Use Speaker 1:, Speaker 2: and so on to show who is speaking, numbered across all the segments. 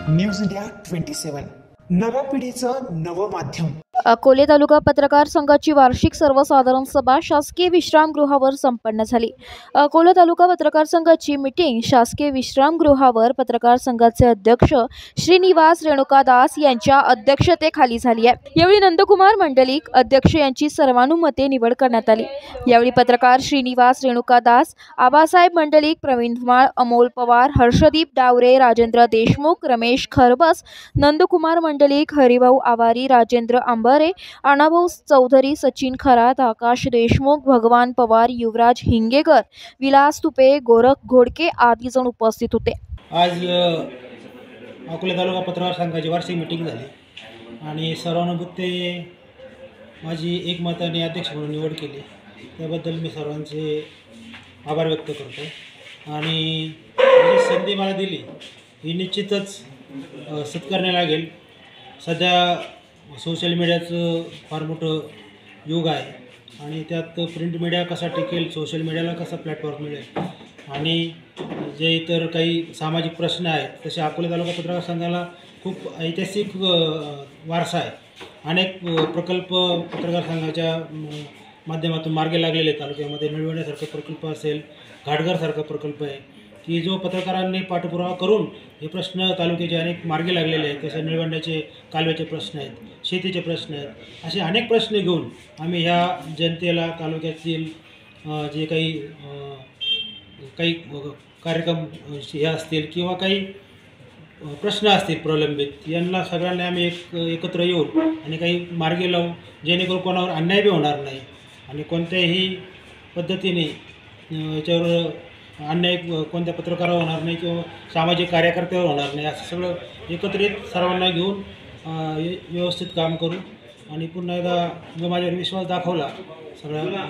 Speaker 1: News India 27 नव्या पिढीचं नवं माध्यम।
Speaker 2: अकोले तालुका पत्रकार संघाची वार्षिक सर्वसाधारण सभा शासकीय विश्रामगृहावर संपन्न झाली। अकोले तालुका पत्रकार संघाची मीटिंग शासकीय विश्रामगृहावर पत्रकार संघाचे अध्यक्ष श्रीनिवास रेणुकादास यांच्या अध्यक्षतेखाली झाली आहे। यावेळी नंदकुमार मंडलिक अध्यक्ष यांची सर्वानुमते निवड करण्यात आली। यावेळी पत्रकार श्रीनिवास रेणुकादास, आबासाहेब मंडलिक, प्रवीण धुमाळ, अमोल पवार, हर्षदीप डावरे, राजेंद्र देशमुख, रमेश खरबस, नंदकुमार मंडलिक, हरिभाऊ आवारी, राजेंद्र अंबारे, अणाभाऊ चौधरी, सचिन खरात, आकाश देशमुख, भगवान पवार, युवराज हिंगेकर, विलास तुपे, गोरख घोडके आदी जण उपस्थित होते।
Speaker 3: आज अकोले तालुका पत्रकार संघाची वार्षिक मीटिंग झाली आणि सर्वानुमते माझी एकमताने अध्यक्ष म्हणून निवड केली। त्याबद्दल मी सर्वांचे आभार व्यक्त करतो आणि जी संधी मला दिली ही निश्चितच सत्कारणे लागेल। सध्या सोशल मीडियाचं फार मोठं युग आहे आणि त्यात प्रिंट मीडिया कसा टिकेल, सोशल मीडियाला कसा प्लॅटफॉर्म मिळेल आणि जे इतर काही सामाजिक प्रश्न आहेत तसे अकोले तालुका पत्रकार संघाला खूप ऐतिहासिक वारसा आहे। अनेक प्रकल्प पत्रकार संघाच्या माध्यमातून मार्गी लागलेले तालुक्यामध्ये निळवण्यासारखा प्रकल्प असेल, घाटघरसारखा प्रकल्प आहे की जो पत्रकारांनी पाठपुरावा करून हे प्रश्न तालुक्याचे अनेक मार्गी लागलेले आहेत। तसे निळवण्याचे कालव्याचे प्रश्न आहेत, शेतीचे प्रश्न आहेत, असे अनेक प्रश्न घेऊन आम्ही ह्या जनतेला तालुक्यातील जे काही कार्यक्रम हे असतील किंवा काही प्रश्न असतील प्रलंबित यांना सगळ्यांना आम्ही एकत्र येऊन आणि काही मार्गी लावू जेणेकरून कोणावर अन्याय बी होणार नाही आणि कोणत्याही पद्धतीने याच्यावर अन्याय कोणत्या पत्रकारावर होणार नाही किंवा सामाजिक कार्यकर्त्यावर होणार नाही, असं सगळं एकत्रित सर्वांना घेऊन व्यवस्थित काम करू आणि पुन्हा एकदा जो माझ्यावर विश्वास दाखवला सगळ्या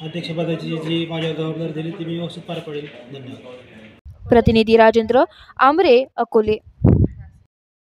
Speaker 3: अध्यक्षपदाची जी माझ्या जबाबदारी दिली ती मी व्यवस्थित पार पडेल। धन्यवाद।
Speaker 2: प्रतिनिधी राजेंद्र आमरे, अकोले।